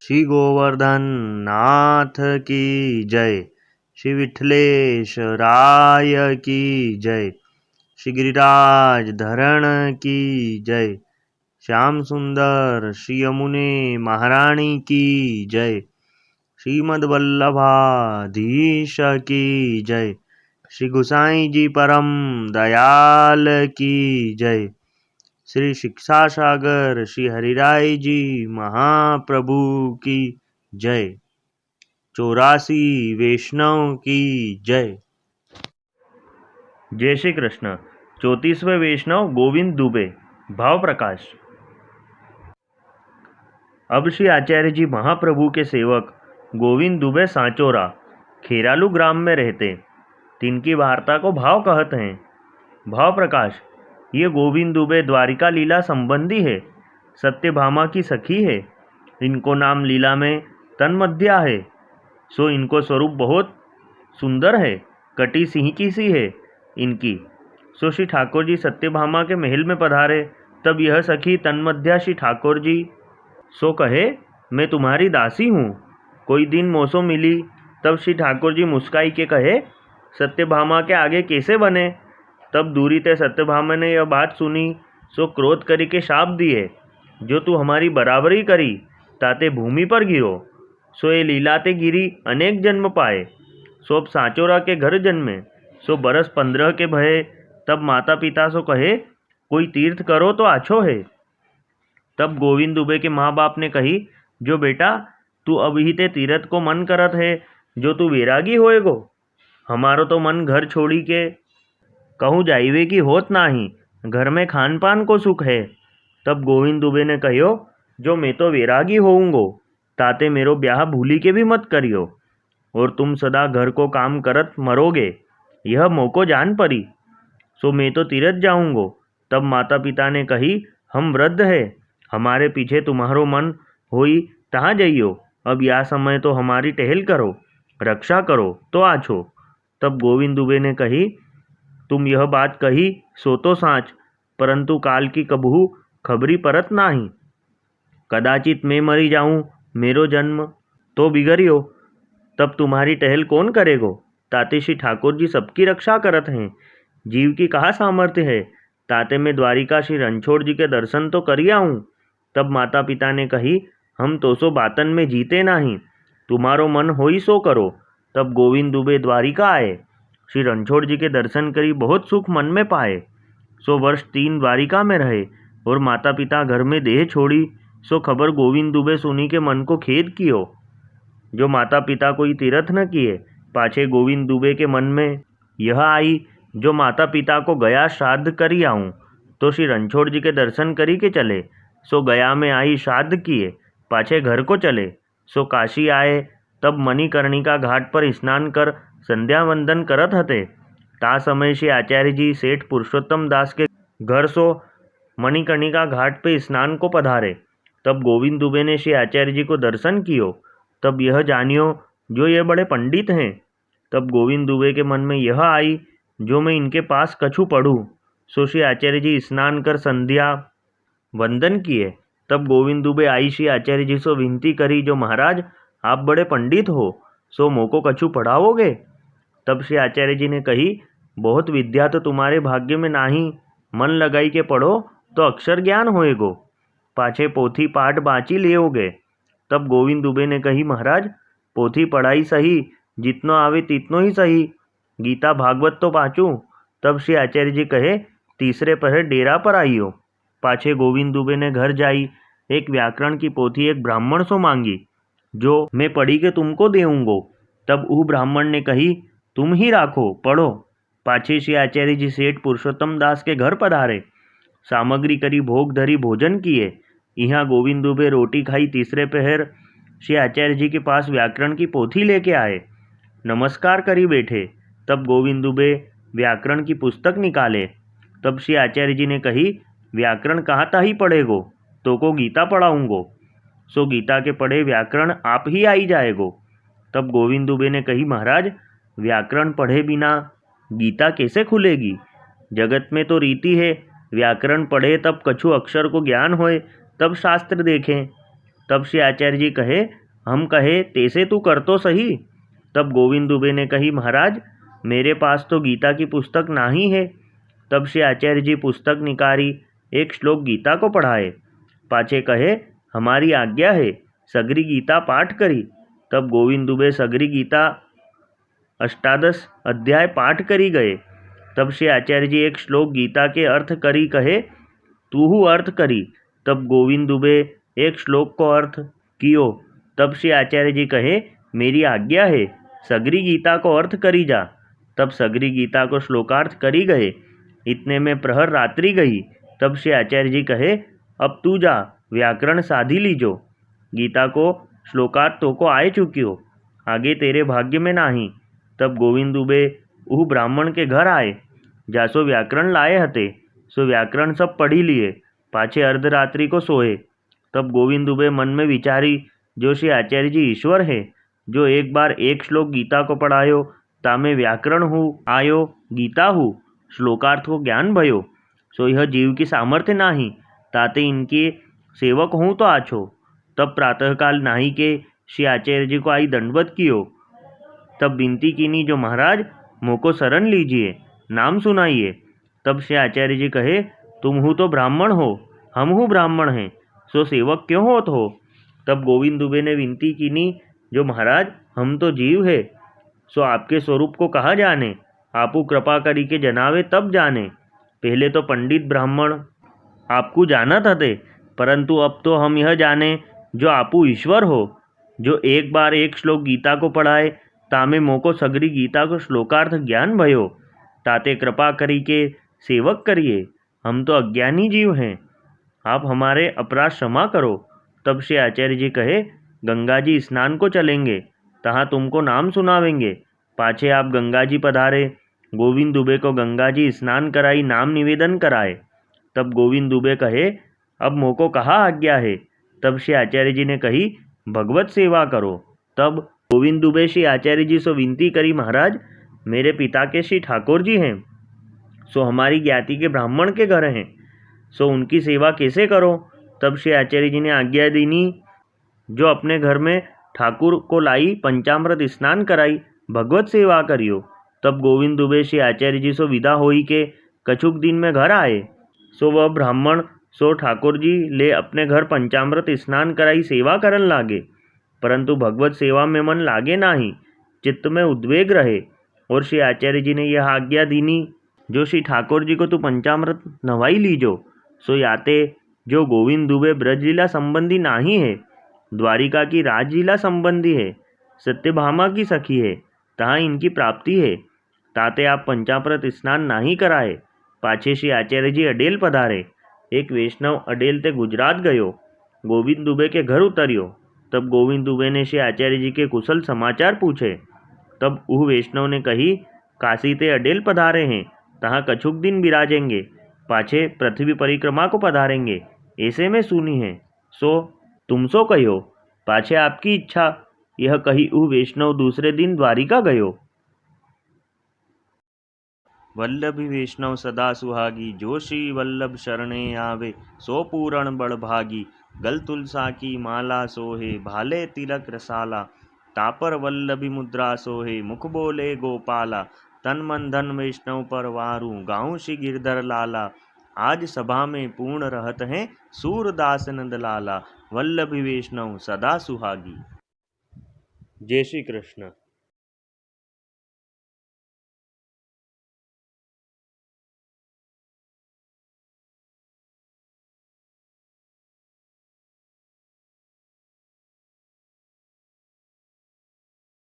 श्री गोवर्धन नाथ की जय। श्री विठलेश राय की जय। श्री गिरिराज धरण की जय। श्याम सुंदर श्री यमुने महारानी की जय। श्रीमद वल्लभाधीश की जय। श्री गुसाई जी परम दयाल की जय। श्री शिक्षा सागर श्री हरिराय जी महाप्रभु की जय। 84 वैष्णव की जय। जय श्री कृष्ण। 34वें वैष्णव गोविंद दुबे। भाव प्रकाश। अब श्री आचार्य जी महाप्रभु के सेवक गोविंद दुबे सांचोरा खेरालू ग्राम में रहते। तिनकी वार्ता को भाव कहते हैं। भाव प्रकाश। ये गोविंद दुबे द्वारिका लीला संबंधी है। सत्यभामा की सखी है। इनको नाम लीला में तन्मध्या है। सो इनको स्वरूप बहुत सुंदर है। कटी सिंह की सी है इनकी। सो श्री ठाकुर जी सत्यभामा के महल में पधारे। तब यह सखी तन्मध्या श्री ठाकुर जी सो कहे, मैं तुम्हारी दासी हूँ, कोई दिन मोसो मिली। तब श्री ठाकुर जी मुस्काई के कहे, सत्यभामा के आगे कैसे बने। तब दूरी ते सत्यभामा ने यह बात सुनी। सो क्रोध करी के शाप दिए, जो तू हमारी बराबरी करी ताते भूमि पर गिरो। सो ये लीलाते गिरी अनेक जन्म पाए। सो अब सांचोरा के घर जन्मे। सो बरस 15 के भये। तब माता पिता सो कहे, कोई तीर्थ करो तो आछो है। तब गोविंद दुबे के माँ बाप ने कही, जो बेटा तू अभी ते तीरथ को मन करत है, जो तू वैरागी होएगो। हमारो तो मन घर छोड़ी के कहूँ जाइवे की होत नाही, घर में खान पान को सुख है। तब गोविंद दुबे ने कहियो, जो मैं तो वैरागी होऊंगो, ताते मेरो ब्याह भूली के भी मत करियो, और तुम सदा घर को काम करत मरोगे, यह मोको जान परी। सो मैं तो तीरथ जाऊंगो। तब माता पिता ने कही, हम वृद्ध है, हमारे पीछे तुम्हारो मन होई तहाँ जाइयो। अब यह समय तो हमारी टहल करो, रक्षा करो तो आछो। तब गोविंद दुबे ने कही, तुम यह बात कही सो तो साँच, परंतु काल की कबहू खबरी परत नाही। कदाचित मैं मरी जाऊं, मेरो जन्म तो बिगड़ियो, तब तुम्हारी टहल कौन करेगो। ताते श्री ठाकुर जी सबकी रक्षा करत हैं। जीव की कहा सामर्थ्य है, ताते मैं द्वारिका श्री रणछोड़ जी के दर्शन तो करी आऊँ। तब माता पिता ने कही, हम तो सो बातन में जीते नहीं, तुम्हारो मन होई सो करो। तब गोविंद दुबे द्वारिका आए। श्री रणछोड़ जी के दर्शन करी बहुत सुख मन में पाए। सो वर्ष 3 द्वारिका में रहे, और माता पिता घर में देह छोड़ी। सो खबर गोविंद दुबे सुनी के मन को खेद कियो, जो माता पिता कोई तीरथ न किए। पाछे गोविंद दुबे के मन में यह आई, जो माता पिता को गया श्राद्ध करी आऊँ, तो श्री रणछोड़ जी के दर्शन करी के चले। सो गया में आई श्राद्ध किए, पाछे घर को चले। सो काशी आए। तब मणिकर्णिका घाट पर स्नान कर संध्या वंदन करत हते। ता समय श्री आचार्य जी सेठ पुरुषोत्तम दास के घर सो मणिकर्णिका घाट पे स्नान को पधारे। तब गोविंद दुबे ने श्री आचार्य जी को दर्शन कियो। तब यह जानियो, जो ये बड़े पंडित हैं। तब गोविंद दुबे के मन में यह आई, जो मैं इनके पास कछु पढ़ूँ। सो श्री आचार्य जी स्नान कर संध्या वंदन किए। तब गोविंद दुबे आई श्री आचार्य जी से विनती करी, जो महाराज आप बड़े पंडित हो, सो मोको कछु पढ़ाओगे। तब श्री आचार्य जी ने कही, बहुत विद्या तो तुम्हारे भाग्य में नाही, मन लगाई के पढ़ो तो अक्षर ज्ञान होएगो, पाछे पोथी पाठ बाँची लेओगे। तब गोविंद दुबे ने कही, महाराज पोथी पढ़ाई सही, जितनो आवे तितनो ही सही, गीता भागवत तो पाचूं। तब श्री आचार्य जी कहे, तीसरे पहर डेरा पर आइयो। पाछे गोविंद दुबे ने घर जाई एक व्याकरण की पोथी एक ब्राह्मण सो मांगी, जो मैं पढ़ी के तुमको देऊंगो। तब ऊ ब्राह्मण ने कही, तुम ही राखो, पढ़ो। पाछे श्री आचार्य जी सेठ पुरुषोत्तम दास के घर पधारे। सामग्री करी भोग धरी भोजन किए। यहाँ गोविंद दुबे रोटी खाई। तीसरे पहर श्री आचार्य जी के पास व्याकरण की पोथी लेके आए। नमस्कार करी बैठे। तब गोविंद दुबे व्याकरण की पुस्तक निकाले। तब श्री आचार्य जी ने कही, व्याकरण कहाँ ताही पढ़ेगो, तो को गीता पढ़ाऊंगो। सो गीता के पढ़े व्याकरण आप ही आई जाएगो। तब गोविंद दुबे ने कही, महाराज व्याकरण पढ़े बिना गीता कैसे खुलेगी। जगत में तो रीति है, व्याकरण पढ़े तब कछु अक्षर को ज्ञान होए, तब शास्त्र देखें। तब श्री आचार्य जी कहे, हम कहे तैसे तू कर तो सही। तब गोविंद दुबे ने कही, महाराज मेरे पास तो गीता की पुस्तक नहीं है। तब श्री आचार्य जी पुस्तक निकाली, एक श्लोक गीता को पढ़ाए। पाछे कहे, हमारी आज्ञा है, सगरी गीता पाठ करी। तब गोविंद दुबे सगरी गीता 18 अध्याय पाठ करी गए। तब श्री आचार्य जी एक श्लोक गीता के अर्थ करी कहे, तूहू अर्थ करी। तब गोविंद दुबे एक श्लोक को अर्थ कियो। तब श्री आचार्य जी कहे, मेरी आज्ञा है, सगरी गीता को अर्थ करी जा। तब सगरी गीता को श्लोकार्थ करी गए। इतने में प्रहर रात्रि गई। तब श्री आचार्य जी कहे, अब तू जा व्याकरण साधी लीजो। गीता को श्लोकार्थ तो को आए चुकियो, आगे तेरे भाग्य में नाही। तब गोविंद दुबे उह ब्राह्मण के घर आए, जासो व्याकरण लाए हते, सो व्याकरण सब पढ़ी लिए। पाछे अर्धरात्रि को सोए। तब गोविंद दुबे मन में विचारी, जो श्री आचार्य जी ईश्वर है, जो एक बार एक श्लोक गीता को पढ़ायो, तामे व्याकरण हूँ आयो गीता हूँ, श्लोकार्थ को ज्ञान भयो, सो यह जीव की सामर्थ्य नाही, ताते इनके सेवक हूँ तो आछो। तब प्रातःकाल नाही के श्री आचार्य जी को आई दंडवत कियो। तब विनती कीनी, जो महाराज मोको शरण लीजिए, नाम सुनाइए। तब श्री आचार्य जी कहे, तुम हूँ तो ब्राह्मण हो, हम हूँ ब्राह्मण हैं, सो सेवक क्यों होत हो। तब गोविंद दुबे ने विनती कीनी, जो महाराज हम तो जीव है, सो आपके स्वरूप को कहा जाने, आपू कृपा करी के जनावे तब जाने। पहले तो पंडित ब्राह्मण आपको जानत हते, परंतु अब तो हम यह जाने, जो आपू ईश्वर हो, जो एक बार एक श्लोक गीता को पढ़ाए, तामे मोको सगरी गीता को श्लोकार्थ ज्ञान भयो, ताते कृपा करी के सेवक करिए। हम तो अज्ञानी जीव हैं, आप हमारे अपराध क्षमा करो। तब श्री आचार्य जी कहे, गंगा जी स्नान को चलेंगे, तहाँ तुमको नाम सुनावेंगे। पाछे आप गंगा जी पधारे। गोविंद दुबे को गंगा जी स्नान कराई, नाम निवेदन कराए। तब गोविंद दुबे कहे, अब मोको कहा आज्ञा है। तब श्री आचार्य जी ने कही, भगवत सेवा करो। तब गोविंद दुबे श्री आचार्य जी से विनती करी, महाराज मेरे पिता के श्री ठाकुर जी हैं, सो हमारी ज्ञाति के ब्राह्मण के घर हैं, सो उनकी सेवा कैसे करो। तब श्री आचार्य जी ने आज्ञा दीनी, जो अपने घर में ठाकुर को लाई पंचामृत स्नान कराई, भगवत सेवा करियो। तब गोविंद दुबे श्री आचार्य जी सो विदा होई के कछुक दिन में घर आए। सो वह ब्राह्मण सो ठाकुर जी ले अपने घर पंचामृत स्नान कराई सेवा करन लागे, परंतु भगवत सेवा में मन लागे नाही, चित्त में उद्वेग रहे। और श्री आचार्य जी ने यह आज्ञा दीनी, जो श्री ठाकुर जी को तू पंचामृत नवाई लीजो। सो याते जो गोविंद दुबे ब्रजलीला संबंधी नाही है, द्वारिका की राजलीला संबंधी है, सत्यभामा की सखी है, तहाँ इनकी प्राप्ति है। ताते आप पंचामृत स्नान नहीं कराए। पाछे श्री आचार्य जी अडेल पधारे। एक वैष्णव अडेल ते गुजरात गयो, गोविंद दुबे के घर उतरियो। तब गोविंद दुबे ने श्री आचार्य जी के कुशल समाचार पूछे। तब उह वैष्णव ने कही, काशी ते अडेल पधारे हैं, तहाँ कछुक दिन विराजेंगे, पाछे पृथ्वी परिक्रमा को पधारेंगे, ऐसे में सुनी है, सो तुम सो कहो, पाछे आपकी इच्छा। यह कही उह वैष्णव दूसरे दिन द्वारिका गयो। वल्लभी वैष्णव सदा सुहागी, जो श्री वल्लभ शरणे आवे, सो पूरण बड़भागी। गल तुलसा की माला सोहे, भाले तिलक रसाला, तापर वल्लभी मुद्रा सोहे, मुख बोले गोपाला। तन मन धन वैष्णव पर वारू, गाऊं श्री गिरधर लाला। आज सभा में पूर्ण रहत हैं, सूरदास नंद लाला। वल्लभी वैष्णव सदा सुहागी। जय श्री कृष्ण।